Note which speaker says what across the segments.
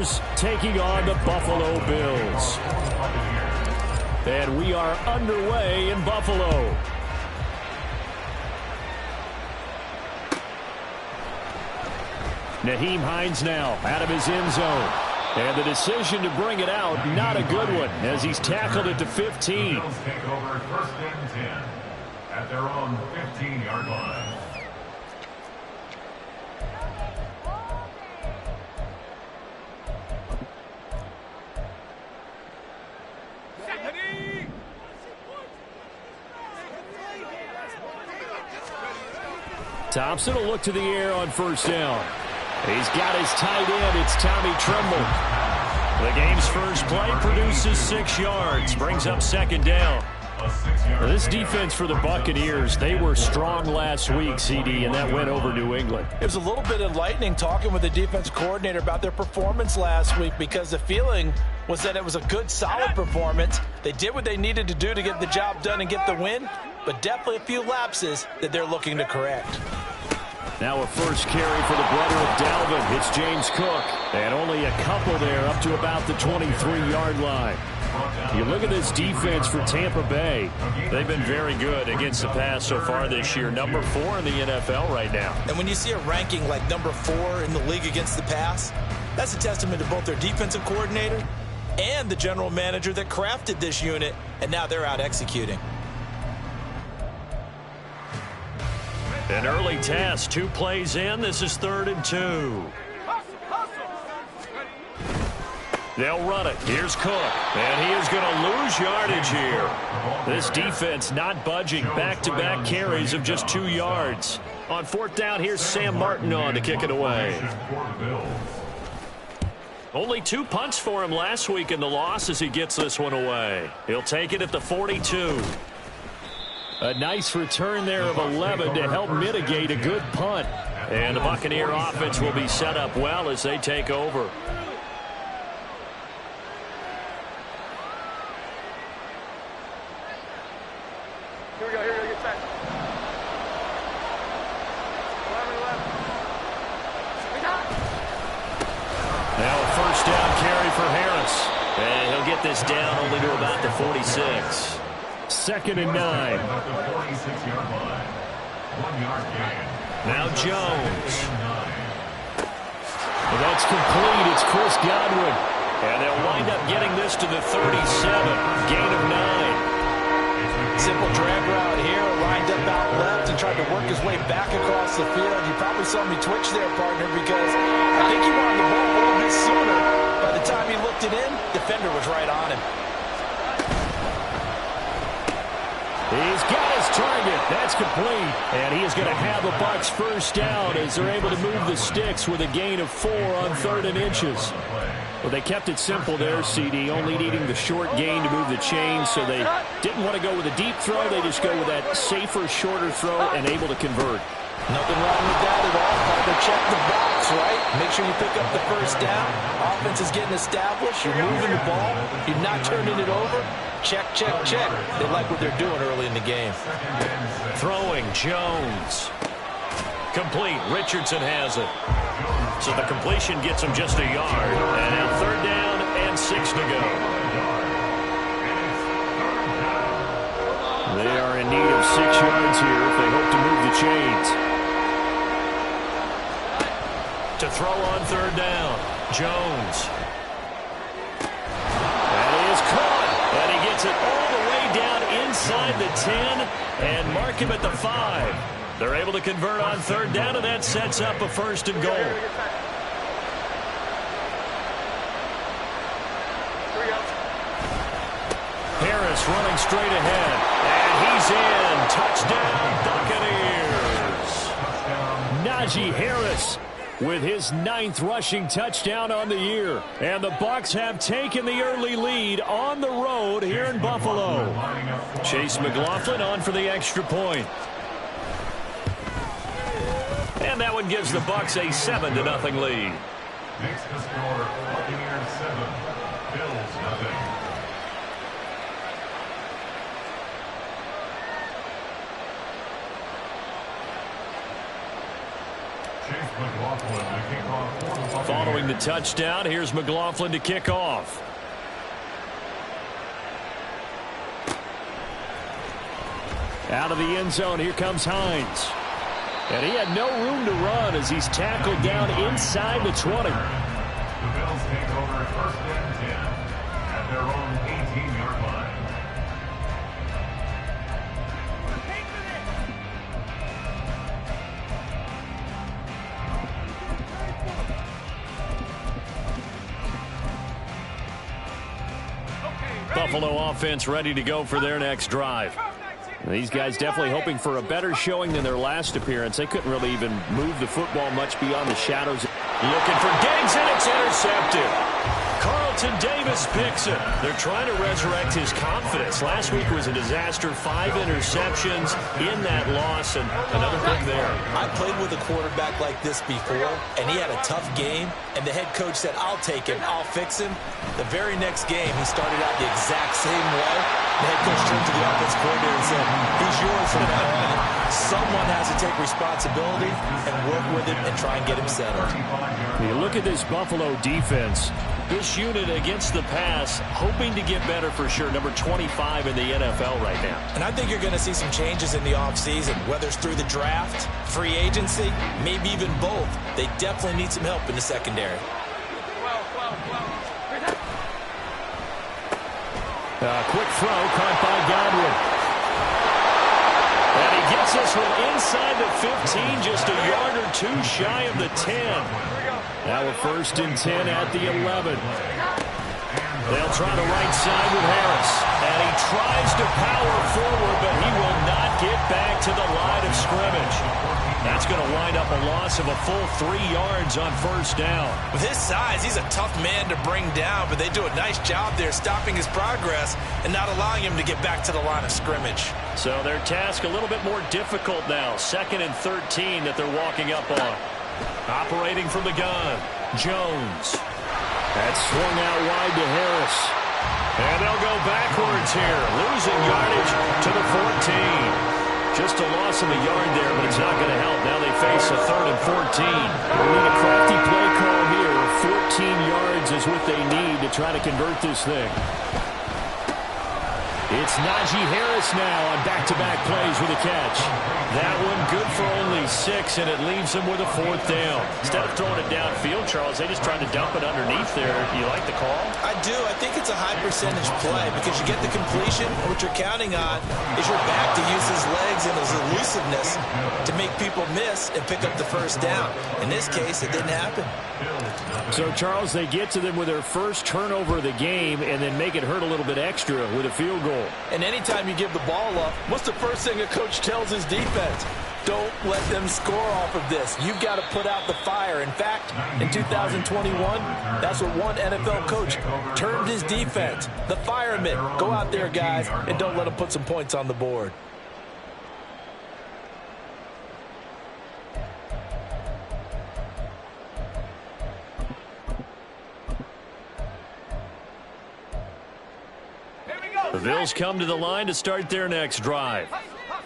Speaker 1: Bucs-Guruz taking on the Buffalo Bills. And we are underway in Buffalo. Nyheim Hines now out of his end zone. And the decision to bring it out, not a good one, as he's tackled it to 15.
Speaker 2: Bills take over 1st and 10 at their own 15-yard line.
Speaker 1: Thompson will look to the air on 1st down. He's got his tight end. It's Tommy Tremble. The game's first play produces 6 yards. Brings up 2nd down. This defense for the Buccaneers, they were strong last week, CD, and that went over New England.
Speaker 3: It was a little bit enlightening talking with the defense coordinator about their performance last week, because the feeling was that it was a good, solid performance. They did what they needed to do to get the job done and get the win, but definitely a few lapses that they're looking to correct.
Speaker 1: Now a first carry for the brother of Dalvin. It's James Cook. And only a couple there up to about the 23-yard line. You look at this defense for Tampa Bay. They've been very good against the pass so far this year. Number 4 in the NFL right now.
Speaker 3: And when you see a ranking like number 4 in the league against the pass, that's a testament to both their defensive coordinator and the general manager that crafted this unit, and now they're out executing.
Speaker 1: An early test, 2 plays in. This is 3rd and 2. They'll run it. Here's Cook. And he is going to lose yardage here. This defense not budging. Back-to-back carries of just 2 yards. On 4th down, here's Sam Martin on to kick it away. Only 2 punts for him last week in the loss as he gets this one away. He'll take it at the 42. A nice return there of 11 to help mitigate a good punt. And the Buccaneer offense will be set up well as they take over.
Speaker 4: Here we go, get set. 11.
Speaker 1: Now a 1st down carry for Harris. And he'll get this down only to about the 46. 2nd and 9. Now Jones. Well, that's complete. It's Chris Godwin. And they'll wind up getting this to the 37. Gain of 9.
Speaker 3: Simple drag route here, lined up out left and tried to work his way back across the field. You probably saw me twitch there, partner, because I think he wanted the ball a little bit sooner. By the time he looked it in, defender was right on him.
Speaker 1: He's got his target. That's complete. And he is going to have a Bucs 1st down as they're able to move the sticks with a gain of 4 on 3rd and inches. Well, they kept it simple there, CD, only needing the short gain to move the chains, so they didn't want to go with a deep throw. They just go with that safer, shorter throw and able to convert.
Speaker 3: Nothing wrong with that at all. They check the box, right? Make sure you pick up the 1st down. Offense is getting established. You're moving the ball. You're not turning it over. Check, check, check. They like what they're doing early in the game.
Speaker 1: Throwing, Jones. Complete. Richardson has it. So the completion gets him just a yard. And now 3rd down and 6 to go. They are in need of 6 yards here if they hope to move the chains. To throw on 3rd down, Jones. That is caught. And he gets it all the way down inside the 10 and mark him at the 5. They're able to convert on 3rd down, and that sets up a 1st and goal. Harris running straight ahead. And he's in. Touchdown, Buccaneers. Najee Harris with his 9th rushing touchdown on the year. And the Bucs have taken the early lead on the road here in Buffalo. Chase McLaughlin on for the extra point. And that one gives the Bucs a 7-0 lead.
Speaker 2: Makes the score Buccaneers 7, Bills 0. Chase McLaughlin
Speaker 1: Following the touchdown, here's McLaughlin to kick off. Out of the end zone, here comes Hines. And he had no room to run as he's tackled down inside the 20.
Speaker 2: The Bills take over first and 10 at their own 18-yard line.
Speaker 1: Buffalo offense ready to go for their next drive. These guys definitely hoping for a better showing than their last appearance. They couldn't really even move the football much beyond the shadows. Looking for Diggs, and it's intercepted. Carlton Davis picks it. They're trying to resurrect his confidence. Last week was a disaster. 5 interceptions in that loss, and another pick there.
Speaker 3: I played with a quarterback like this before, and he had a tough game, and the head coach said, I'll take him, I'll fix him. The very next game, he started out the exact same way. The head coach turned to the offense coordinator and said, he's yours from now on. Someone has to take responsibility and work with him and try and get him settled.
Speaker 1: You look at this Buffalo defense. This unit against the pass, hoping to get better for sure. Number 25 in the NFL right now.
Speaker 3: And I think you're going to see some changes in the offseason, whether it's through the draft, free agency, maybe even both. They definitely need some help in the secondary.
Speaker 1: Quick throw caught by Godwin. And he gets this one inside the 15, just a yard or two shy of the 10. Now a first and 10 at the 11. They'll try the right side with Harris. And he tries to power forward, but he will not get back to the line of scrimmage. That's going to wind up a loss of a full 3 yards on first down.
Speaker 3: With his size, he's a tough man to bring down, but they do a nice job there stopping his progress and not allowing him to get back to the line of scrimmage.
Speaker 1: So their task a little bit more difficult now. 2nd and 13 that they're walking up on. Operating from the gun, Jones. That's swung out wide to Harris. And they'll go backwards here, losing yardage to the 14. Just a loss of a yard there, but it's not going to help. Now they face a 3rd and 14. They need a crafty play call here. 14 yards is what they need to try to convert this thing. It's Najee Harris now on back-to-back plays with a catch. That one good for only 6, and it leaves him with a 4th down. Instead of throwing it downfield, Charles, they just tried to dump it underneath there. You like the call?
Speaker 3: I do. I think it's a high-percentage play because you get the completion. What you're counting on is your back to use his legs and his elusiveness to make people miss and pick up the first down. In this case, it didn't happen.
Speaker 1: So, Charles, they get to them with their first turnover of the game and then make it hurt a little bit extra with a field goal.
Speaker 3: And anytime you give the ball up, what's the first thing a coach tells his defense? Don't let them score off of this. You've got to put out the fire. In fact, in 2021, that's what one NFL coach termed his defense. The firemen. Go out there, guys, and don't let them put some points on the board.
Speaker 1: The Bills come to the line to start their next drive.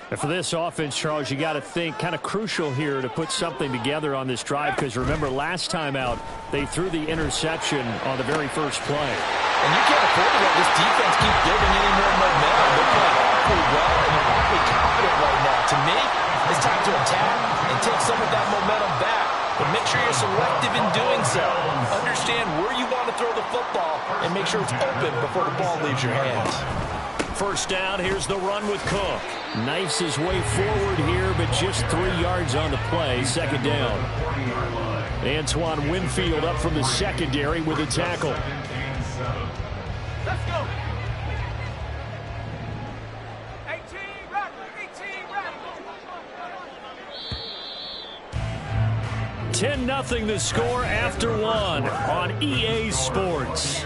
Speaker 1: And for this offense, Charles, you got to think kind of crucial here to put something together on this drive because remember last time out they threw the interception on the very first play.
Speaker 3: And you can't afford to let this defense keep building any more momentum. They're playing awfully well and they're awfully confident right now. To me, it's time to attack and take some of that momentum back. But make sure you're selective in doing so. Understand where you want to throw the football and make sure it's open before the ball leaves your hands.
Speaker 1: First down, here's the run with Cook. Knifes his way forward here, but just 3 yards on the play. 2nd down. Antoine Winfield up from the secondary with a tackle.
Speaker 4: Let's go.
Speaker 1: 10-0 the score after 1 on EA Sports.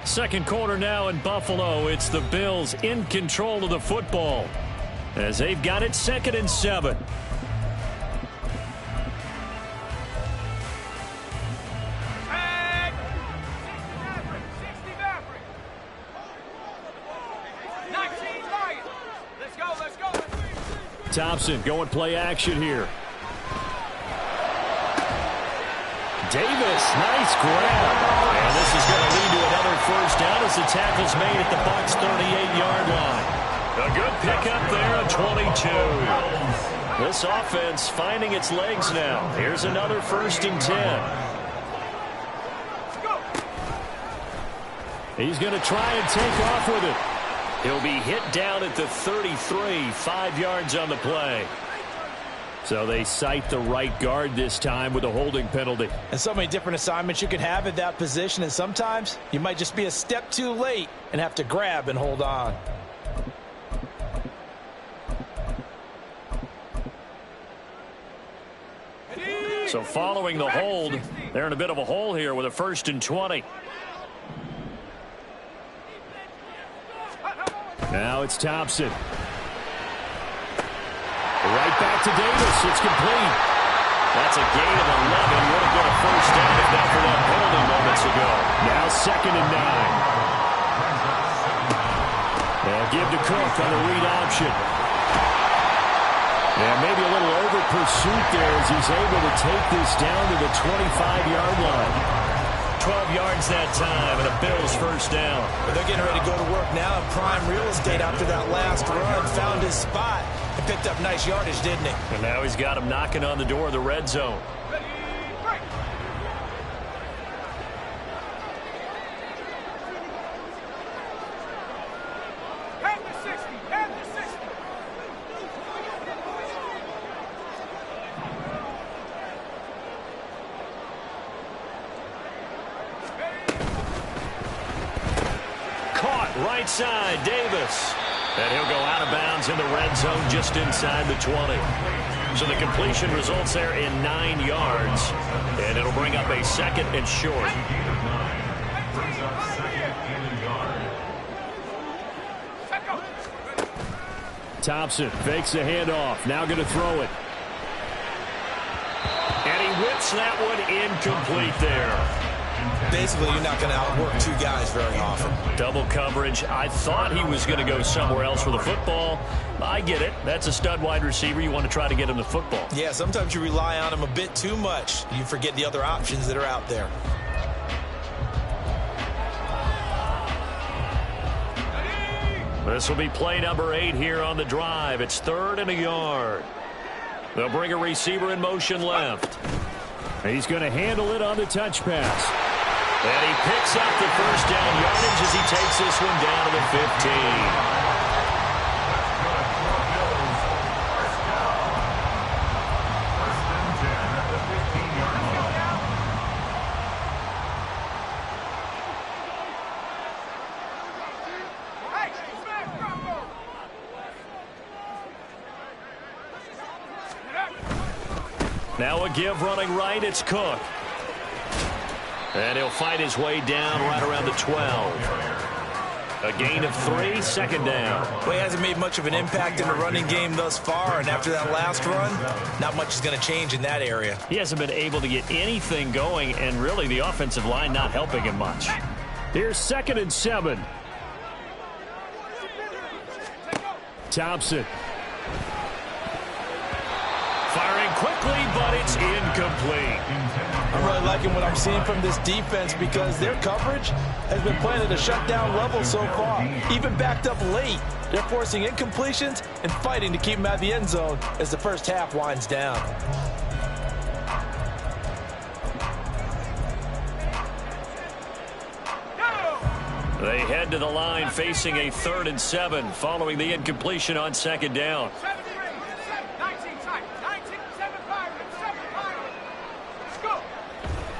Speaker 1: Second quarter now in Buffalo. It's the Bills in control of the football as they've got it 2nd and 7. Thompson going play action here. Davis, nice grab. And this is going to lead to another first down as the tackle's made at the Bucs' 38-yard line. A good pickup there at 22. This offense finding its legs now. Here's another 1st and 10. He's going to try and take off with it. He'll be hit down at the 33, 5 yards on the play. So they cite the right guard this time with a holding penalty.
Speaker 3: And so many different assignments you could have at that position, and sometimes you might just be a step too late and have to grab and hold on.
Speaker 1: So following the hold, they're in a bit of a hole here with a 1st and 20. Now it's Thompson. Right back to Davis. It's complete. That's a gain of 11. Would have been a first down if not for that penalty moments ago. Now 2nd and 9. They'll give to Cook on the read option. Yeah, maybe a little over pursuit there as he's able to take this down to the 25-yard line. 12 yards that time and a Bills first down.
Speaker 3: But they're getting ready to go to work now in prime real estate after that last run. Found his spot and picked up nice yardage, didn't he?
Speaker 1: And now he's got him knocking on the door of the red zone. Right side, Davis. And he'll go out of bounds in the red zone just inside the 20. So the completion results there in 9 yards. And it'll bring up a 2nd and short. Thompson fakes the handoff. Now going to throw it. And he whips that one incomplete there.
Speaker 3: Basically, you're not going to outwork 2 guys very often.
Speaker 1: Double coverage. I thought he was going to go somewhere else for the football. I get it. That's a stud wide receiver. You want to try to get him the football.
Speaker 3: Yeah, sometimes you rely on him a bit too much. You forget the other options that are out there.
Speaker 1: This will be play number 8 here on the drive. It's 3rd and a yard. They'll bring a receiver in motion left. He's going to handle it on the touch pass. And he picks up the first down yardage as he takes this one down to the 15. Now a give running right, it's Cook. And he'll fight his way down right around the 12. A gain of 3, 2nd down.
Speaker 3: Well, he hasn't made much of an impact in the running game thus far, and after that last run, not much is going to change in that area.
Speaker 1: He hasn't been able to get anything going, and really the offensive line not helping him much. Here's 2nd and 7. Thompson. Firing quickly, but it's incomplete.
Speaker 3: I'm really liking what I'm seeing from this defense because their coverage has been playing at a shutdown level so far. Even backed up late, they're forcing incompletions and fighting to keep them out of the end zone as the first half winds down.
Speaker 1: They head to the line facing a 3rd and 7 following the incompletion on 2nd down.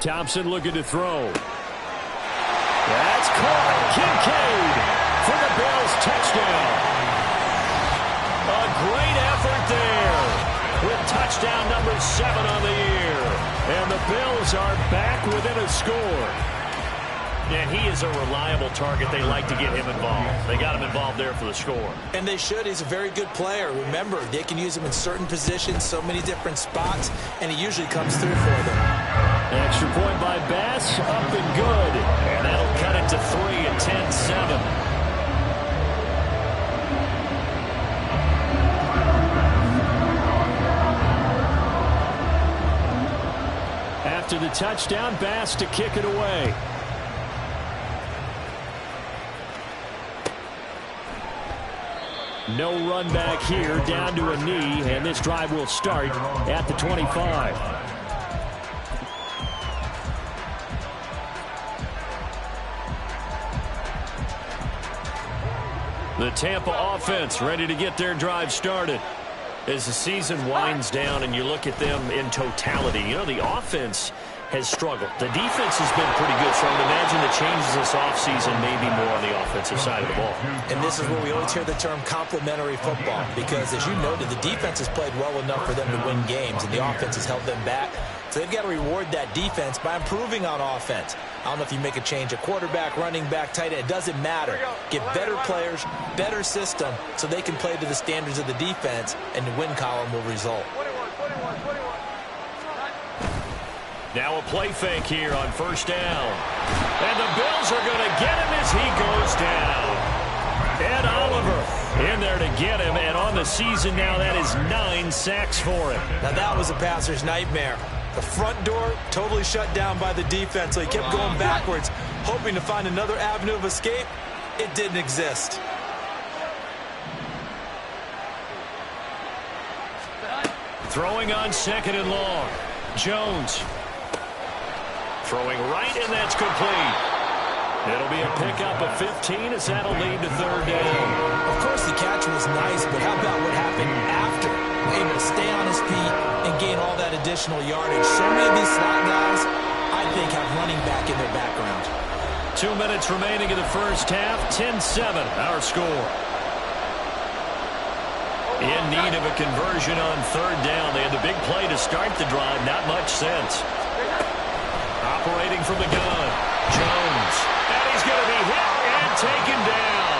Speaker 1: Thompson looking to throw. That's caught. Kincaid for the Bills touchdown. A great effort there with touchdown number 7 on the year. And the Bills are back within a score. And he is a reliable target. They like to get him involved. They got him involved there for the score.
Speaker 3: And they should. He's a very good player. Remember, they can use him in certain positions, so many different spots, and he usually comes through for them.
Speaker 1: Extra point by Bass, up and good. And that'll cut it to 3 at 10-7. After the touchdown, Bass to kick it away. No run back here, down to a knee, and this drive will start at the 25. The Tampa offense ready to get their drive started. As the season winds down and you look at them in totality, you know, the offense has struggled. The defense has been pretty good, so I would imagine the changes this offseason may be more on the offensive side of the ball.
Speaker 3: And this is where we always hear the term complementary football, because as you noted, the defense has played well enough for them to win games, and the offense has held them back. So they've got to reward that defense by improving on offense. I don't know if you make a change, a quarterback, running back, tight end, it doesn't matter. Get better players, better system, so they can play to the standards of the defense, and the win column will result.
Speaker 4: 21.
Speaker 1: Now a play fake here on first down. And the Bills are going to get him as he goes down. Ed Oliver in there to get him, and on the season now, that is 9 sacks for him.
Speaker 3: Now that was a passer's nightmare. The front door totally shut down by the defense, so he kept going backwards, hoping to find another avenue of escape. It didn't exist.
Speaker 1: Throwing on second and long. Jones. Throwing right, and that's complete. It'll be a pickup of 15 as that'll lead to third down.
Speaker 3: Of course, the catch was nice, but how about what happened after? Able to stay on his feet and gain all that additional yardage. So many of these slot guys, I think, have running back in their background.
Speaker 1: 2 minutes remaining in the first half. 10-7, our score. In need of a conversion on third down. They had the big play to start the drive. Not much sense. Operating from the gun. Jones. And he's going to be hit and taken down.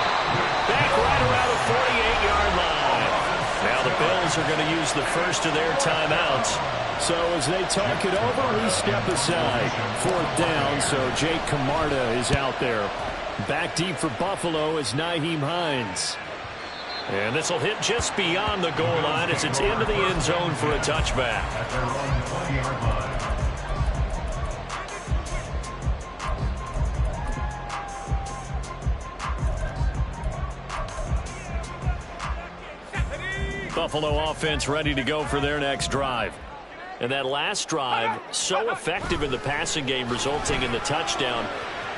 Speaker 1: Back right around the 48-yard line. Now the Bills are going to use the first of their timeouts. So as they talk it over, we step aside. Fourth down, so Jake Camarda is out there. Back deep for Buffalo is Nyheim Hines. And this will hit just beyond the goal line as it's into the end zone for a touchback.
Speaker 2: At their own 20-yard line.
Speaker 1: Buffalo offense ready to go for their next drive. And that last drive, so effective in the passing game, resulting in the touchdown.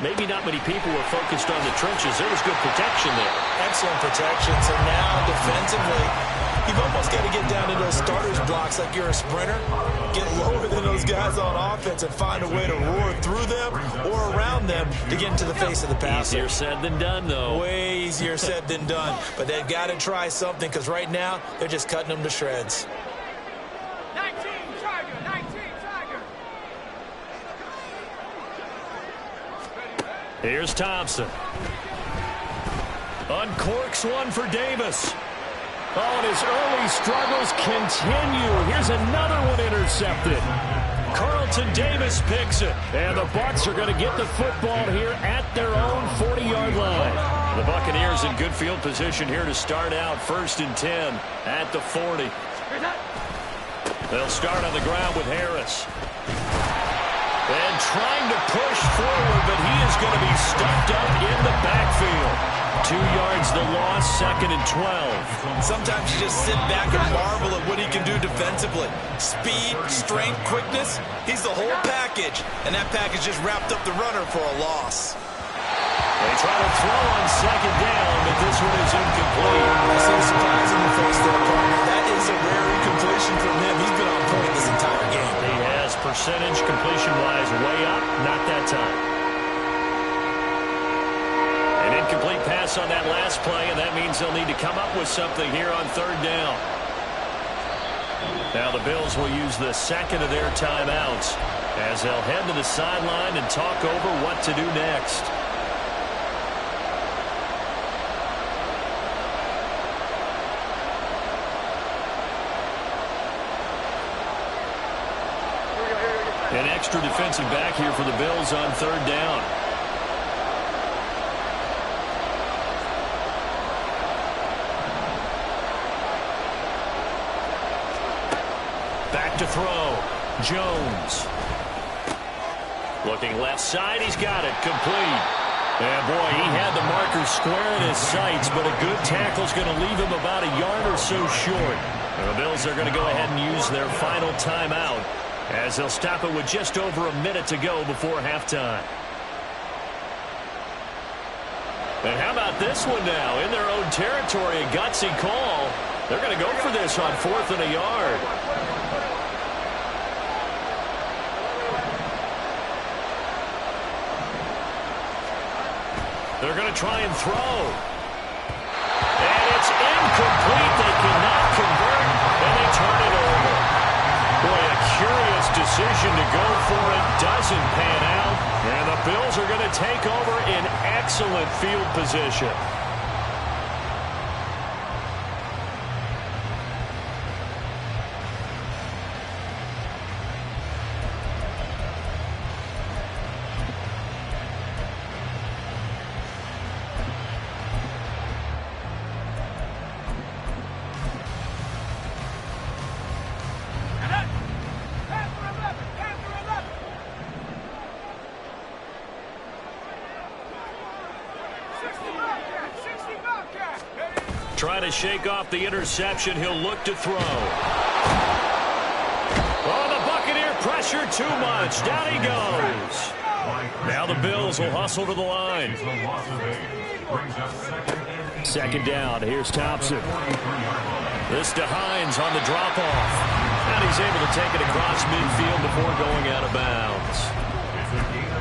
Speaker 1: Maybe not many people were focused on the trenches. There was good protection there.
Speaker 3: Excellent protection. So now, defensively, you've almost got to get down to those starters blocks like you're a sprinter. Get lower than those guys on offense and find a way to roar through them or around them to get into the face of the passer.
Speaker 1: Easier said than done, though.
Speaker 3: Way easier said than done. But they've got to try something, because right now, they're just cutting them to shreds.
Speaker 4: 19, Tiger.
Speaker 1: Here's Thompson. Uncorks one for Davis. Oh, and his early struggles continue. Here's another one intercepted. Carlton Davis picks it. And the Bucs are going to get the football here at their own 40-yard line. The Buccaneers in good field position here to start out. 1st and 10 at the 40. They'll start on the ground with Harris. And trying to push forward, but he is going to be stuffed up in the backfield. 2 yards the loss, 2nd and 12.
Speaker 3: Sometimes you just sit back and marvel at what he can do defensively. Speed, strength, quickness, he's the whole package. And that package just wrapped up the runner for a loss.
Speaker 1: They try to throw on 2nd down, but this one is incomplete.
Speaker 3: I see a surprise in the face there, partner. That is a rare incompletion from him. He's been on point this entire game.
Speaker 1: He has percentage completion-wise way up, not that time. An incomplete pass on that last play, and that means they'll need to come up with something here on 3rd down. Now the Bills will use the second of their timeouts as they'll head to the sideline and talk over what to do next. An extra defensive back here for the Bills on 3rd down. Back to throw. Jones. Looking left side, he's got it. Complete. And boy, he had the marker square in his sights, but a good tackle's going to leave him about a yard or so short. And the Bills are going to go ahead and use their final timeout as they'll stop it with just over a minute to go before halftime. And how about this one now? In their own territory, a gutsy call. They're going to go for this on 4th and a yard. They're going to try and throw. And it's incomplete. They cannot convert, and they turn it over. Boy, a curious decision to go for it. Doesn't pan out. And the Bills are going to take over in excellent field position. Trying to shake off the interception. He'll look to throw. Oh, the Buccaneer pressure too much. Down he goes. Now the Bills will hustle to the line. Second down. Here's Thompson. This to Hines on the drop-off. And he's able to take it across midfield before going out of bounds.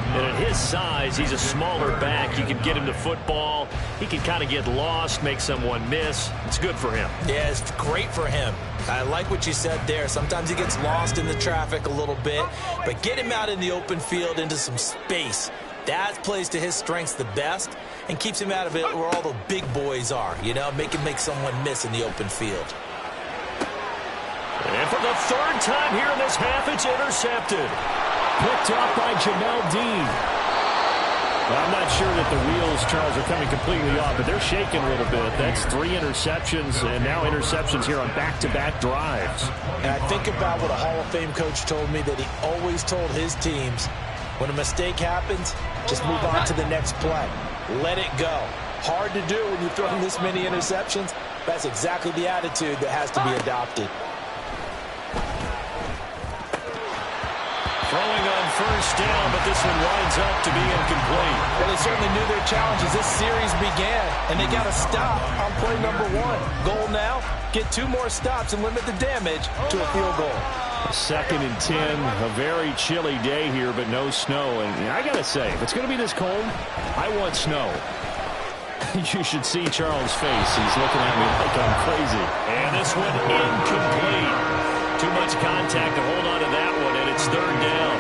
Speaker 1: And at his size, he's a smaller back. You can get him to football. He can kind of get lost, make someone miss. It's good for him.
Speaker 3: Yeah, it's great for him. I like what you said there. Sometimes he gets lost in the traffic a little bit, but get him out in the open field into some space. That plays to his strengths the best and keeps him out of it where all the big boys are, you know, make someone miss in the open field.
Speaker 1: And for the third time here in this half, it's intercepted. Picked up by Jamel Dean. Well, I'm not sure that the wheels, Charles, are coming completely off, but they're shaking a little bit. That's 3 interceptions, and now interceptions here on back-to-back drives.
Speaker 3: And I think about what a Hall of Fame coach told me, that he always told his teams, when a mistake happens, just move on to the next play. Let it go. Hard to do when you're throwing this many interceptions. That's exactly the attitude that has to be adopted.
Speaker 1: Throwing on first down, but this one winds up to be incomplete.
Speaker 3: Well, they certainly knew their challenge as this series began, and they got to stop on play number 1. Goal now, get 2 more stops and limit the damage to a field goal.
Speaker 1: 2nd and 10, a very chilly day here, but no snow. And I got to say, if it's going to be this cold, I want snow. You should see Charles' face. He's looking at me like I'm crazy. And this one incomplete. Too much contact to hold on to that one, and it's 3rd down.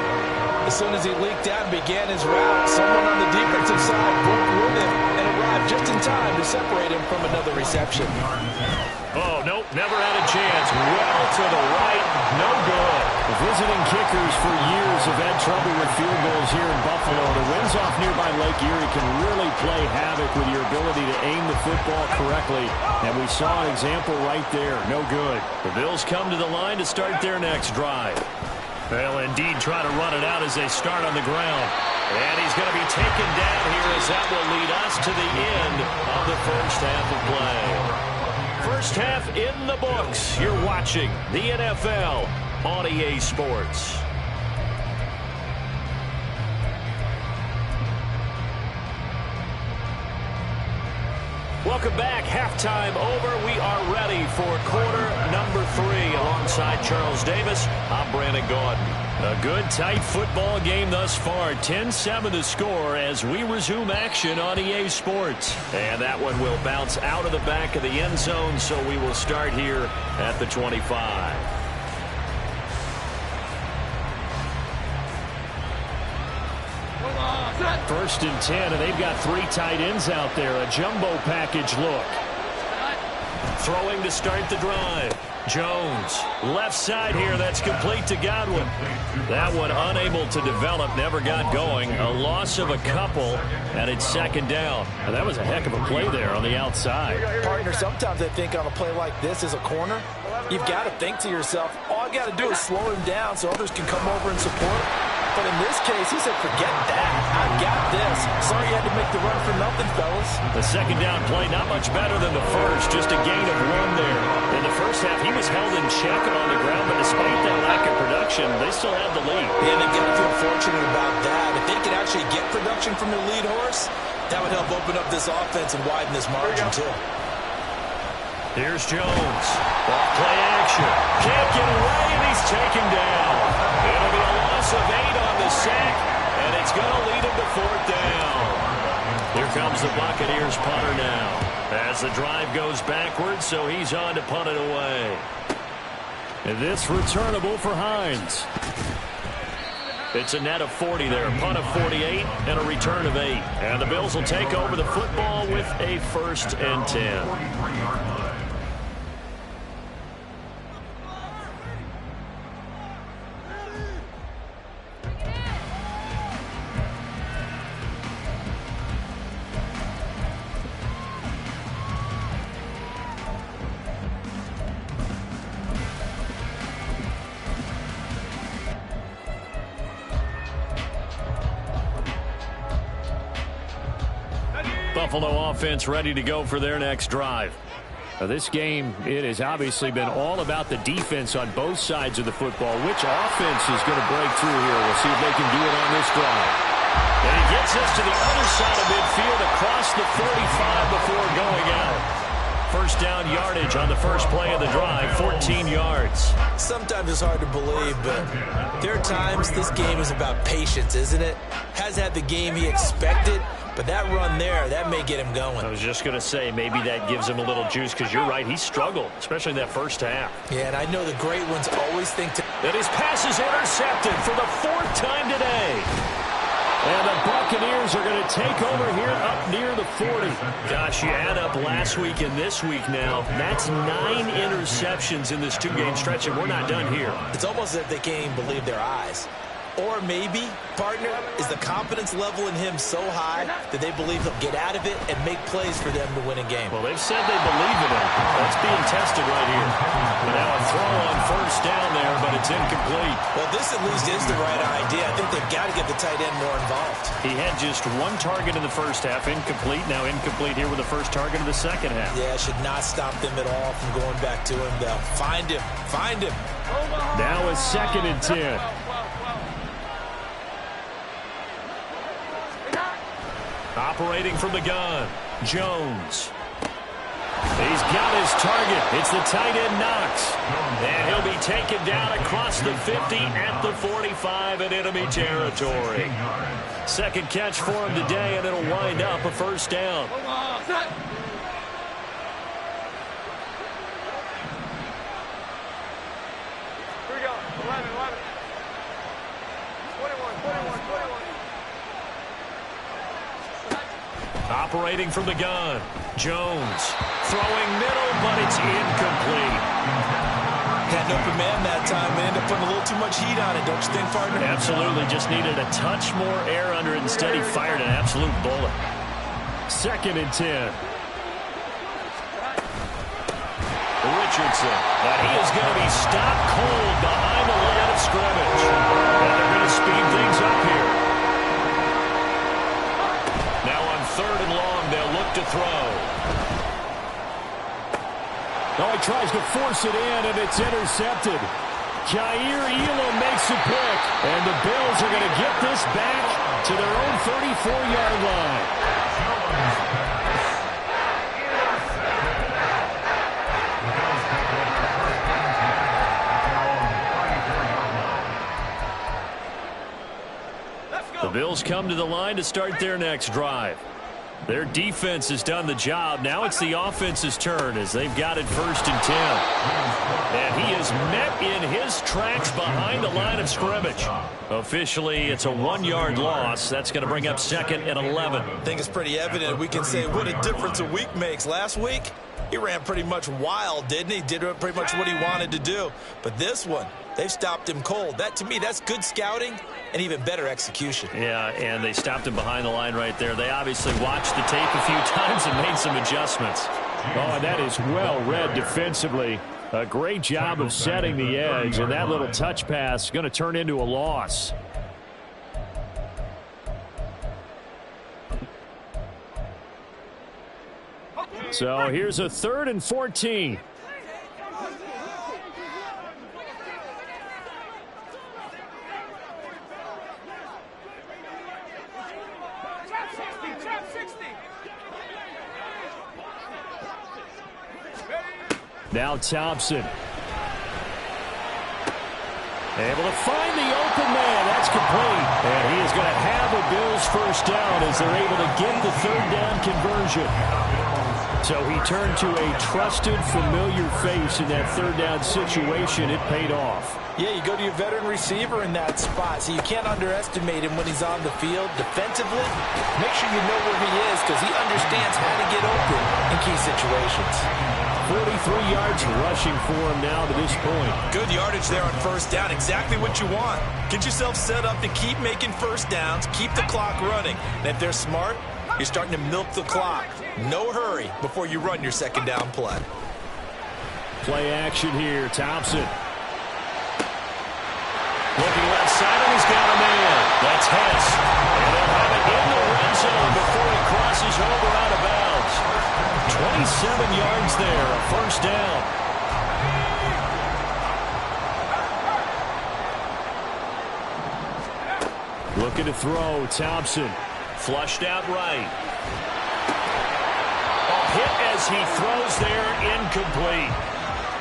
Speaker 3: As soon as he leaked out and began his route, someone on the defensive side broke with him and arrived just in time to separate him from another reception.
Speaker 1: Oh, nope, never had a chance. Well to the right, no good. The visiting kickers for years have had trouble with field goals here in Buffalo. The winds off nearby Lake Erie can really play havoc with your ability to aim the football correctly. And we saw an example right there. No good. The Bills come to the line to start their next drive. They'll indeed try to run it out as they start on the ground. And he's going to be taken down here as that will lead us to the end of the first half of play. First half in the books. You're watching the NFL on EA Sports. Welcome back. Halftime over. We are ready for quarter number 3. Alongside Charles Davis, I'm Brandon Gordon. A good, tight football game thus far. 10-7 the score as we resume action on EA Sports. And that one will bounce out of the back of the end zone, so we will start here at the 25. First and 10, and they've got 3 tight ends out there. A jumbo package look. Throwing to start the drive. Jones, left side here. That's complete to Godwin. That one unable to develop, never got going. A loss of a couple, and it's 2nd down. And that was a heck of a play there on the outside.
Speaker 3: Partner, sometimes I think on a play like this as a corner, you've got to think to yourself, all I got to do is slow him down so others can come over and support. But in this case, he said, forget that. I got this. Sorry you had to make the run for nothing, fellas.
Speaker 1: The second down play, not much better than the first. Just a gain of 1 there. In the first half, he was held in check and on the ground, but despite that lack of production, they still had the lead.
Speaker 3: Yeah, they've got to feel fortunate about that. If they could actually get production from their lead horse, that would help open up this offense and widen this margin, too.
Speaker 1: Here's Jones. Off play action. Can't get away, and he's taken down. It'll be a loss of 8 on the sack, and it's going to lead him to 4th down. Here comes the Buccaneers punter now. As the drive goes backwards, so he's on to punt it away. And this returnable for Hines. It's a net of 40 there, punt of 48, and a return of 8. And the Bills will take over the football with a 1st and 10. Buffalo offense ready to go for their next drive. Now this game, it has obviously been all about the defense on both sides of the football. Which offense is going to break through here? We'll see if they can do it on this drive. And he gets us to the other side of midfield across the 45 before going out. First down yardage on the first play of the drive, 14 yards.
Speaker 3: Sometimes it's hard to believe, but there are times this game is about patience, isn't it? Has had the game he expected, but that run there, that may get him going.
Speaker 1: I was just going to say, maybe that gives him a little juice, because you're right, he struggled, especially in that first half.
Speaker 3: Yeah, and I know the great ones always think to...
Speaker 1: And his pass is intercepted for the 4th time today. And the Buccaneers are going to take over here up near the 40. Gosh, you add up last week and this week now. That's 9 interceptions in this 2-game stretch, and we're not done here.
Speaker 3: It's almost as if they can't even believe their eyes. Or maybe, partner, is the confidence level in him so high that they believe he'll get out of it and make plays for them to win a game.
Speaker 1: Well, they've said they believe in him. That's being tested right here. And now a throw on first down there, but it's incomplete.
Speaker 3: Well, this at least is the right idea. I think they've got to get the tight end more involved.
Speaker 1: He had just 1 target in the first half, incomplete. Now incomplete here with the first target of the second half.
Speaker 3: Yeah, should not stop them at all from going back to him, though. Find him. Find him.
Speaker 1: Now a 2nd and 10. Operating from the gun, Jones. He's got his target. It's the tight end Knox. And he'll be taken down across the 50 at the 45 in enemy territory. 2nd catch for him today, and it'll wind up a 1st down.
Speaker 4: Here we go. 11. 21.
Speaker 1: Operating from the gun, Jones. Throwing middle, but it's incomplete.
Speaker 3: Had no command that time and ended up putting a little too much heat on it, don't you think, partner?
Speaker 1: Absolutely. Just needed a touch more air under it. Instead, he fired an absolute bullet. 2nd and 10. Richardson. And he is going to be stopped cold behind the line of scrimmage. And they're going to speed things up here. Now on 3rd and long, they'll look to throw. Oh, he tries to force it in, and it's intercepted. Jair Elam makes a pick, and the Bills are going to get this back to their own 34-yard line. The Bills come to the line to start their next drive. Their defense has done the job. Now it's the offense's turn as they've got it 1st and 10. And he is met in his tracks behind the line of scrimmage. Officially, it's a 1-yard loss. That's going to bring up 2nd and 11.
Speaker 3: I think it's pretty evident. We can say what a difference a week makes. Last week, he ran pretty much wild, didn't he? Did pretty much what he wanted to do. But this one, they've stopped him cold. That, to me, that's good scouting and even better execution.
Speaker 1: Yeah, and they stopped him behind the line right there. They obviously watched the tape a few times and made some adjustments. Oh, and that is well read defensively. A great job of setting the edge, and that little touch pass is going to turn into a loss. So here's a 3rd and 14. Now Thompson. Able to find the open man. That's complete. And he is going to have a Bills first down as they're able to get the 3rd down conversion. So he turned to a trusted, familiar face in that 3rd down situation. It paid off.
Speaker 3: Yeah, you go to your veteran receiver in that spot, so you can't underestimate him when he's on the field. Defensively, make sure you know where he is because he understands how to get open in key situations.
Speaker 1: 43 yards rushing for him now to this point.
Speaker 3: Good yardage there on first down. Exactly what you want. Get yourself set up to keep making first downs, keep the clock running. And if they're smart, you're starting to milk the clock. No hurry before you run your 2nd down play.
Speaker 1: Play action here. Thompson. Looking left side, and he's got a man. That's Hess. And they'll have it in the red zone before he crosses over out of bounds. 27 yards there, a first down. Looking to throw, Thompson. Flushed out right. A hit as he throws there, incomplete.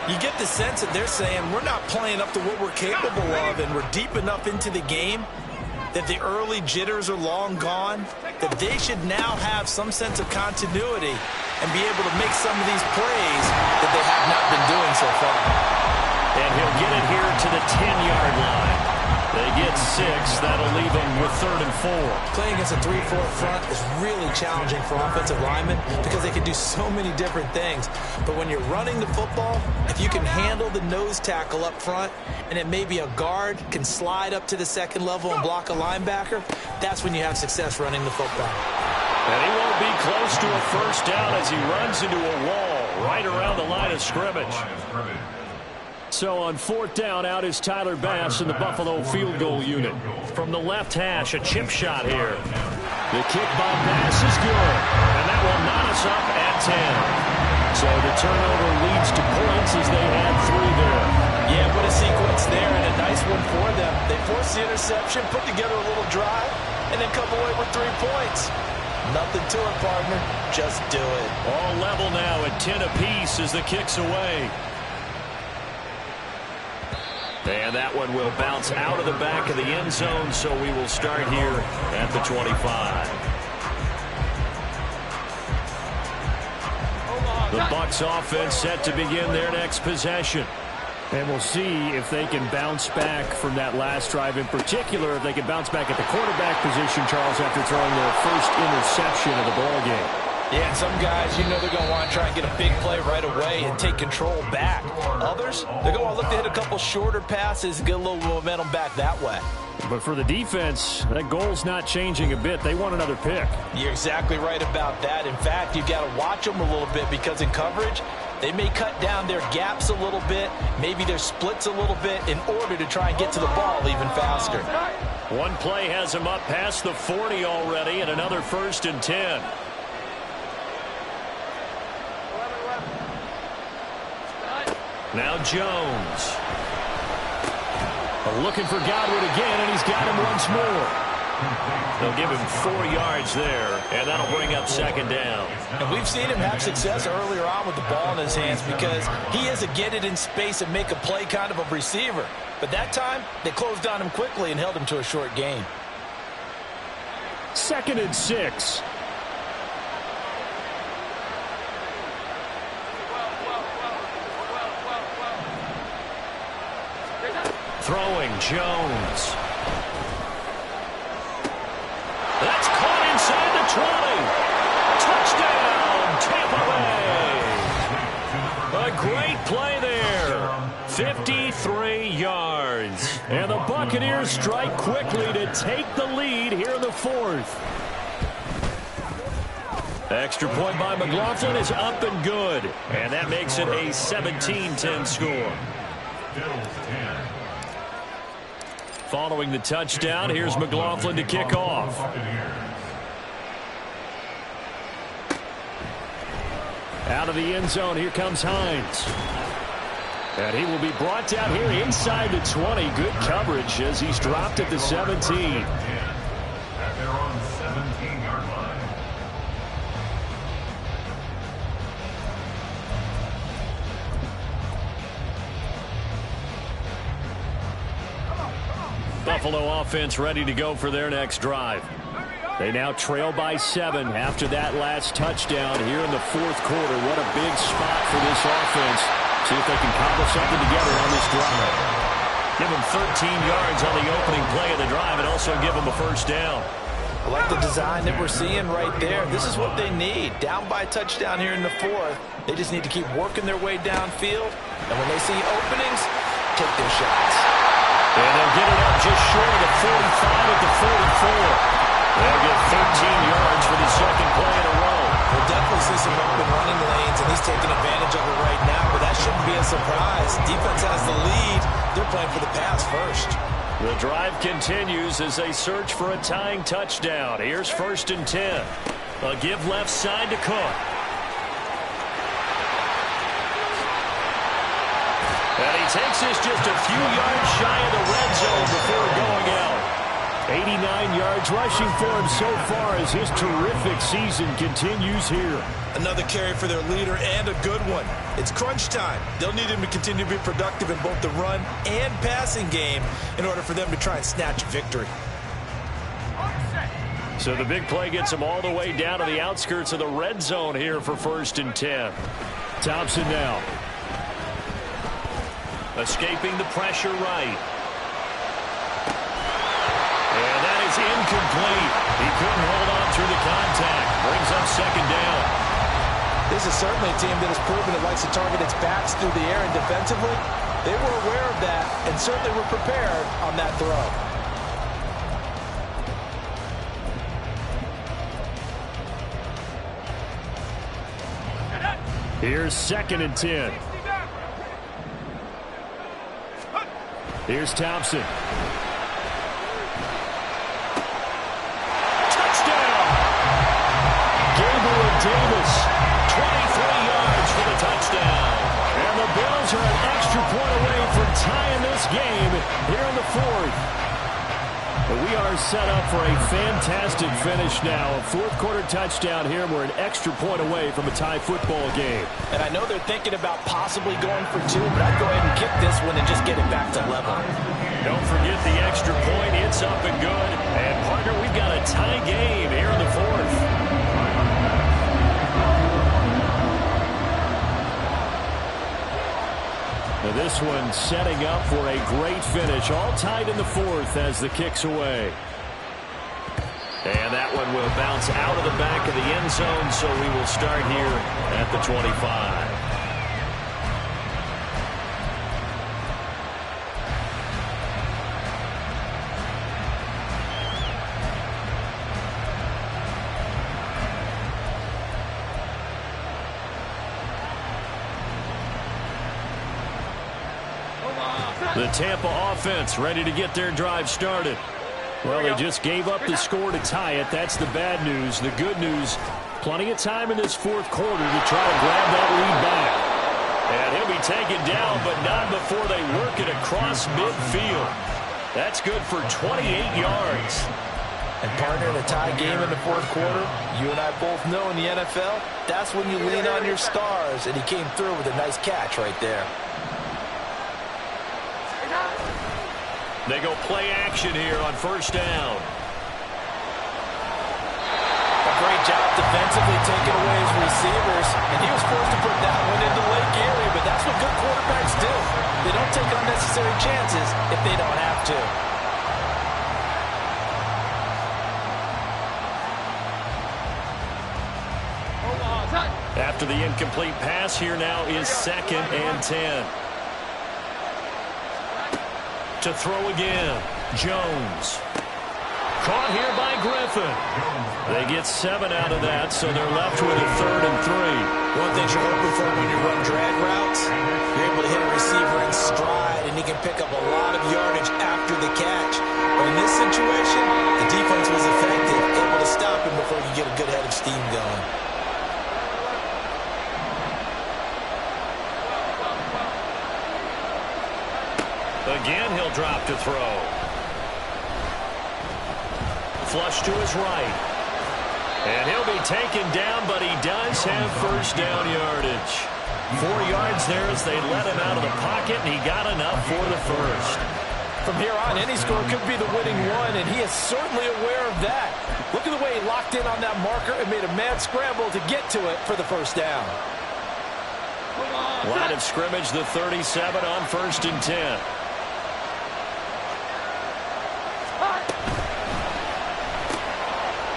Speaker 3: You get the sense that they're saying we're not playing up to what we're capable of, and we're deep enough into the game that the early jitters are long gone, that they should now have some sense of continuity and be able to make some of these plays that they have not been doing so far.
Speaker 1: And he'll get it here to the 10-yard line. They get 6. That'll leave them with 3rd and 4.
Speaker 3: Playing against a 3-4 front is really challenging for offensive linemen because they can do so many different things. But when you're running the football, if you can handle the nose tackle up front and it may be a guard can slide up to the 2nd level and block a linebacker, that's when you have success running the football.
Speaker 1: And he won't be close to a first down as he runs into a wall right around the line of scrimmage. So on 4th down, out is Tyler Bass in the Buffalo field goal unit. From the left hash, a chip shot here. The kick by Bass is good, and that will knot us up at 10. So the turnover leads to points as they add 3 there.
Speaker 3: Yeah, what a sequence there, and a nice one for them. They force the interception, put together a little drive, and then come away with 3 points. Nothing to it, partner. Just do it.
Speaker 1: All level now at 10 apiece as the kick's away. And that one will bounce out of the back of the end zone, so we will start here at the 25. The Bucs offense set to begin their next possession. And we'll see if they can bounce back from that last drive. In particular, if they can bounce back at the quarterback position, Charles, after throwing their first interception of the ballgame.
Speaker 3: Yeah, and some guys, you know they're going to want to try and get a big play right away and take control back. Others, they're going to look to hit a couple shorter passes and get a little momentum back that way.
Speaker 1: But for the defense, that goal's not changing a bit. They want another pick.
Speaker 3: You're exactly right about that. In fact, you've got to watch them a little bit because in coverage, they may cut down their gaps a little bit, maybe their splits a little bit in order to try and get to the ball even faster.
Speaker 1: One play has him up past the 40 already, and another 1st and 10. Now Jones. Looking for Godwin again, and he's got him once more. They'll give him 4 yards there, and that'll bring up 2nd down.
Speaker 3: And we've seen him have success earlier on with the ball in his hands because he is a get it in space and make a play kind of a receiver. But that time, they closed on him quickly and held him to a short gain.
Speaker 1: 2nd and 6. Throwing Jones. That's caught inside the 20. Touchdown, Tampa Bay. A great play there. 53 yards. And the Buccaneers strike quickly to take the lead here in the 4th. Extra point by McLaughlin is up and good. And that makes it a 17-10 score. Following the touchdown, here's McLaughlin to kick off. Out of the end zone, here comes Hines. And he will be brought down here inside the 20. Good coverage as he's dropped at the 17.
Speaker 2: At their own 17-yard line.
Speaker 1: Buffalo offense ready to go for their next drive. They now trail by 7 after that last touchdown here in the fourth quarter. What a big spot for this offense. See if they can cobble something together on this drive. Give them 13 yards on the opening play of the drive and also give them a first down.
Speaker 3: I like the design that we're seeing right there. This is what they need. Down by a touchdown here in the fourth. They just need to keep working their way downfield. And when they see openings, take their shots.
Speaker 1: And they'll get it up just short of the 45 at the 44. They'll get 13 yards for the second play in a row.
Speaker 3: We'll definitely see some open running lanes, and he's taking advantage of it right now, but that shouldn't be a surprise. Defense has the lead. They're playing for the pass first.
Speaker 1: The drive continues as they search for a tying touchdown. Here's 1st and 10. A give left side to Cook. And he takes this just a few yards shy of the red zone before going out. 89 yards rushing for him so far as his terrific season continues here.
Speaker 3: Another carry for their leader and a good one. It's crunch time. They'll need him to continue to be productive in both the run and passing game in order for them to try and snatch a victory.
Speaker 1: So the big play gets him all the way down to the outskirts of the red zone here for 1st and 10. Thompson now. Escaping the pressure right. And that is incomplete. He couldn't hold on through the contact. Brings up 2nd down.
Speaker 3: This is certainly a team that has proven it likes to target its backs through the air, and defensively, they were aware of that and certainly were prepared on that throw.
Speaker 1: Here's 2nd and 10. Here's Thompson. Davis, 23 yards for the touchdown. And the Bills are an extra point away from tying this game here in the fourth. But we are set up for a fantastic finish now. A fourth-quarter touchdown here. We're an extra point away from a tie football game.
Speaker 3: And I know they're thinking about possibly going for 2, but I'd go ahead and kick this one and just get it back to level.
Speaker 1: Don't forget the extra point. It's up and good. And, partner, we've got a tie game here in the fourth. Now this one setting up for a great finish. All tied in the fourth as the kick's away. And that one will bounce out of the back of the end zone, so we will start here at the 25. The Tampa offense ready to get their drive started. Well, they just gave up the score to tie it. That's the bad news. The good news, plenty of time in this fourth quarter to try to grab that lead back. And he'll be taken down, but not before they work it across midfield. That's good for 28 yards.
Speaker 3: And, partner, in a tie game in the fourth quarter, you and I both know in the NFL, that's when you lean on your stars, and he came through with a nice catch right there.
Speaker 1: They go play action here on 1st down.
Speaker 3: A great job defensively taking away his receivers, and he was forced to put that one into Lake Erie, but that's what good quarterbacks do. They don't take unnecessary chances if they don't have to.
Speaker 1: After the incomplete pass, here now is 2nd and 10. To throw again, Jones. Caught here by Griffin. They get 7 out of that, so they're left with a 3rd and 3.
Speaker 3: One thing you're hoping for when you run drag routes, you're able to hit a receiver in stride, and he can pick up a lot of yardage after the catch. But in this situation, the defense was effective, able to stop him before you get a good head of steam going.
Speaker 1: they'll drop to throw. Flush to his right. And he'll be taken down, but he does have first down yardage. 4 yards there as they let him out of the pocket, and he got enough for the first.
Speaker 3: From here on, any score could be the winning one, and he is certainly aware of that. Look at the way he locked in on that marker and made a mad scramble to get to it for the first down.
Speaker 1: Line of scrimmage, the 37 on 1st and 10.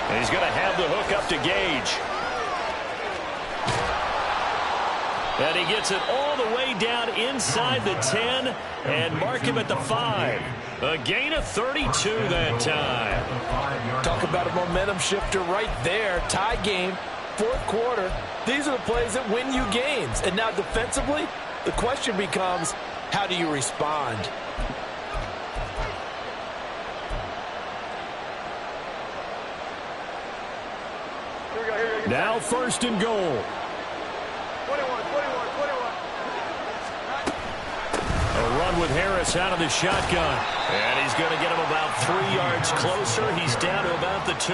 Speaker 1: And he's going to have the hook up to Gage. And he gets it all the way down inside the 10 and mark him at the 5. A gain of 32 that time.
Speaker 3: Talk about a momentum shifter right there. Tie game, 4th quarter. These are the plays that win you games. And now defensively, the question becomes, how do you respond?
Speaker 1: Now 1st and goal.
Speaker 4: 21.
Speaker 1: A run with Harris out of the shotgun. And he's going to get him about 3 yards closer. He's down to about the 2.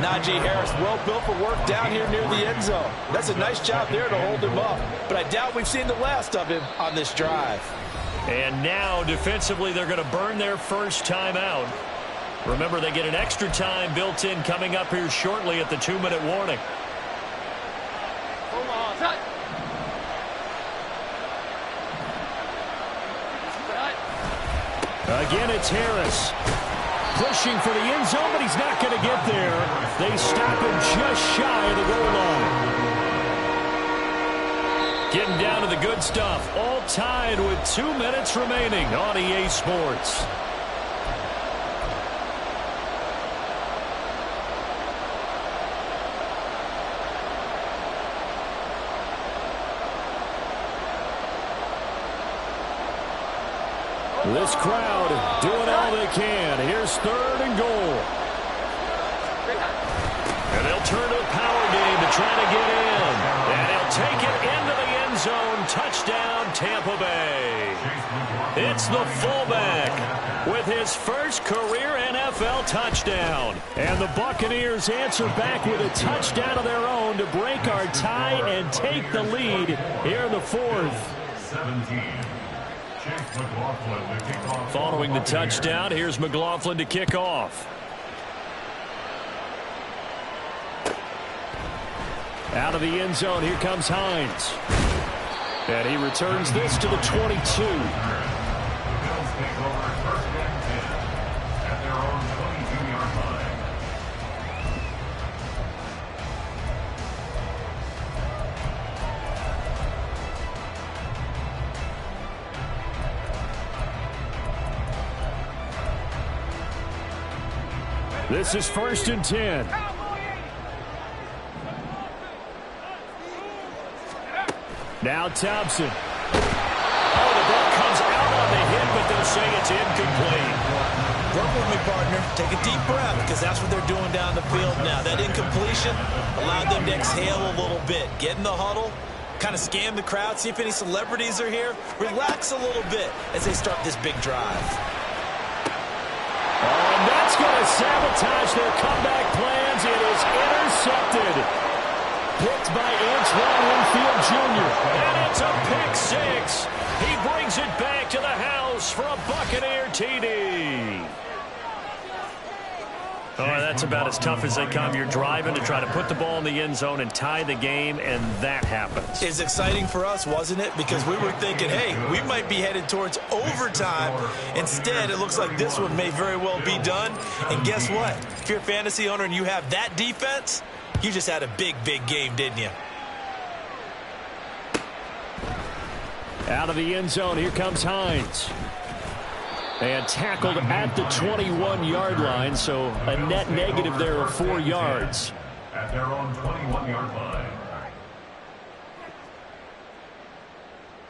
Speaker 3: Najee Harris, well built for work down here near the end zone. That's a nice job there to hold him up. But I doubt we've seen the last of him on this drive.
Speaker 1: And now defensively they're going to burn their first time out. Remember, they get an extra time built in coming up here shortly at the 2-minute warning. Again, it's Harris. Pushing for the end zone, but he's not going to get there. They stop him just shy of the goal line. Getting down to the good stuff. All tied with 2 minutes remaining on EA Sports. This crowd doing all they can. Here's 3rd and goal. And they'll turn to a power game to try to get in. And he'll take it into the end zone. Touchdown, Tampa Bay. It's the fullback with his first career NFL touchdown. And the Buccaneers answer back with a touchdown of their own to break our tie and take the lead here in the 4th.
Speaker 2: 17.
Speaker 1: Following the touchdown, here's McLaughlin to kick off. Out of the end zone, here comes Hines. And he returns this to the 22.
Speaker 2: The Bills take over 1st and 10 at their own 22-yard line.
Speaker 1: This is 1st and 10. Now Thompson. Oh, the ball comes out on the hit, but they'll say it's incomplete.
Speaker 3: Work with me, partner. Take a deep breath, because that's what they're doing down the field now. That incompletion allowed them to exhale a little bit. Get in the huddle, kind of scan the crowd, see if any celebrities are here. Relax a little bit as they start this big drive.
Speaker 1: And that's going to sabotage their comeback plans. It is intercepted. Picked by Antoine Winfield Jr. And it's a pick 6. He brings it back to the house for a Buccaneer TD. Oh, that's about as tough as they come. You're driving to try to put the ball in the end zone and tie the game, and that happens.
Speaker 3: It's exciting for us, wasn't it? Because we were thinking, hey, we might be headed towards overtime. Instead, it looks like this one may very well be done. And guess what? If you're a fantasy owner and you have that defense, you just had a big, big game, didn't you?
Speaker 1: Out of the end zone, here comes Hines. And tackled at the 21-yard line, so a net negative there of 4 yards.
Speaker 2: At their own 21-yard line.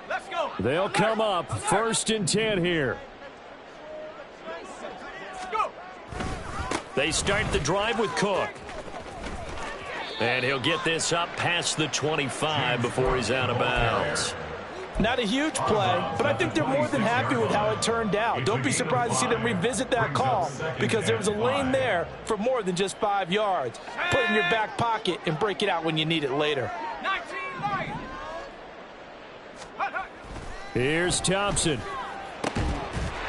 Speaker 4: Let's go.
Speaker 1: They'll come up 1st and 10 here.
Speaker 4: Go.
Speaker 1: They start the drive with Cook. And he'll get this up past the 25 before he's out of bounds.
Speaker 3: Not a huge play, but I think they're more than happy with how it turned out. Don't be surprised to see them revisit that call because there was a lane there for more than just 5 yards. Put it in your back pocket and break it out when you need it later.
Speaker 1: Here's Thompson.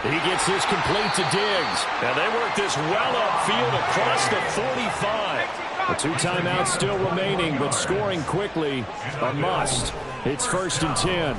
Speaker 1: He gets this complete to Diggs. And they work this well upfield across the 45. The 2 timeouts still remaining, but scoring quickly a must. It's 1st and 10.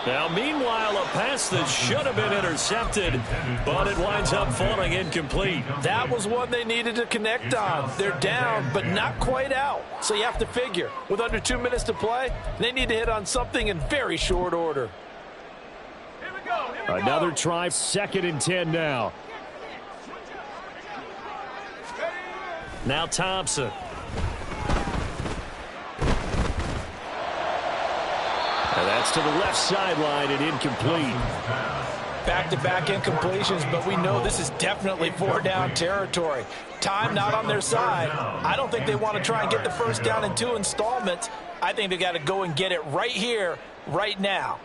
Speaker 1: Now, meanwhile, a pass that should have been intercepted, but it winds up falling incomplete.
Speaker 3: That was one they needed to connect on. They're down, but not quite out. So you have to figure, with under 2 minutes to play, they need to hit on something in very short order.
Speaker 1: Another try, 2nd and 10 now. Now Thompson. And that's to the left sideline and incomplete.
Speaker 3: Back-to-back incompletions, but we know this is definitely 4-down territory. Time not on their side. I don't think they want to try and get the first down in 2 installments. I think they got to go and get it right here, right now.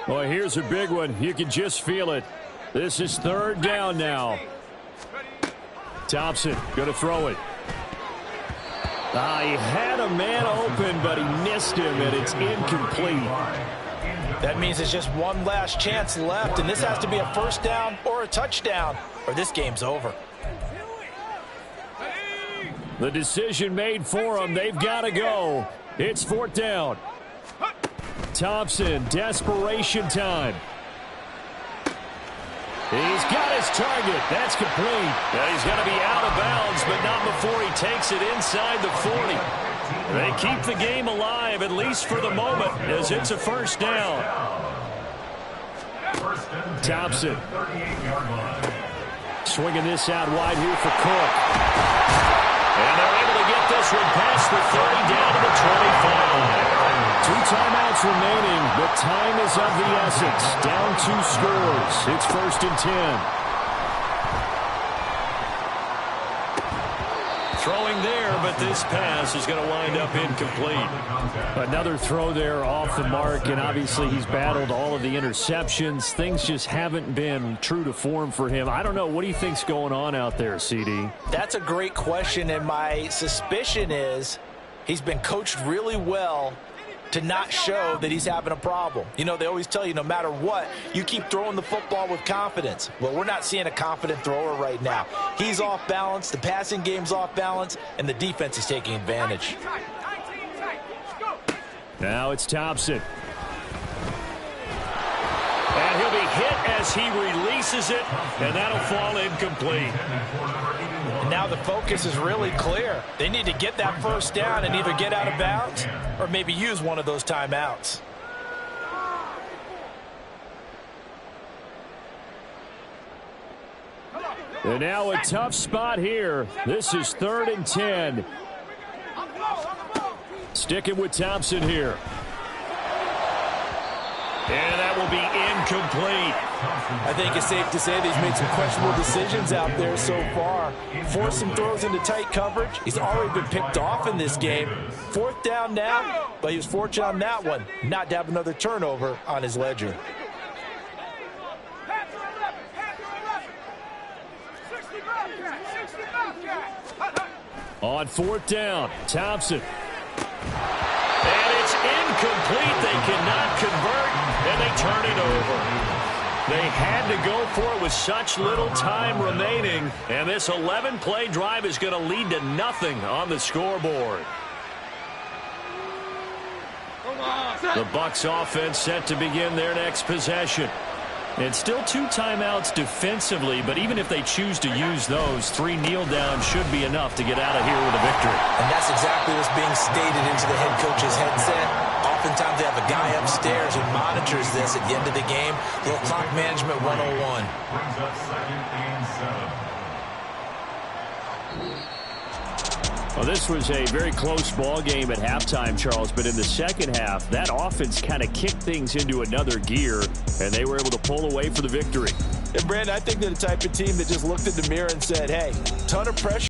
Speaker 1: Well, here's a big one. You can just feel it. This is 3rd down now. Thompson going to throw it. He had a man open, but he missed him, and it's incomplete.
Speaker 3: That means it's just one last chance left, and this has to be a first down or a touchdown, or this game's over.
Speaker 1: The decision made for them. They've got to go. It's 4th down. Thompson, desperation time. He's got his target. That's complete. Now he's going to be out of bounds, but not before he takes it inside the 40. They keep the game alive, at least for the moment, as it's a first down. Thompson. Swinging this out wide here for Cook. And they're able to get this one past the 30 down to the 25. 2 timeouts remaining, but time is of the essence. Down 2 scores. It's 1st and 10. Throwing there, but this pass is going to wind up incomplete. Another throw there off the mark, and obviously he's battled all of the interceptions. Things just haven't been true to form for him. I don't know. What do you think's going on out there, CD?
Speaker 3: That's a great question, and my suspicion is he's been coached really well to not show that he's having a problem. You know, they always tell you no matter what, you keep throwing the football with confidence. Well, we're not seeing a confident thrower right now. He's off balance, the passing game's off balance, and the defense is taking advantage.
Speaker 1: Now it's Thompson. And he'll be hit as he releases it, and that'll fall incomplete.
Speaker 3: Now the focus is really clear. They need to get that first down and either get out of bounds or maybe use one of those timeouts.
Speaker 1: And now a tough spot here. This is 3rd and 10. Sticking with Thompson here. And that will be incomplete.
Speaker 3: I think it's safe to say that he's made some questionable decisions out there so far. Forced some throws into tight coverage. He's already been picked off in this game. 4th down now, but he was fortunate on that one not to have another turnover on his ledger.
Speaker 1: On 4th down, Thompson. And it's incomplete. They cannot convert, and they turn it over. They had to go for it with such little time remaining, and this 11-play drive is going to lead to nothing on the scoreboard. The Bucs offense set to begin their next possession. And still 2 timeouts defensively, but even if they choose to use those, 3 kneel downs should be enough to get out of here with a victory.
Speaker 3: And that's exactly what's being stated into the head coach's headset. Oftentimes they have a guy upstairs who monitors this at the end of the game. Little clock management 101.
Speaker 2: Brings up 2nd and 7.
Speaker 1: Well, this was a very close ball game at halftime, Charles, but in the second half, that offense kind of kicked things into another gear, and they were able to pull away for the victory.
Speaker 3: And, Brandon, I think they're the type of team that just looked in the mirror and said, hey, ton of pressure.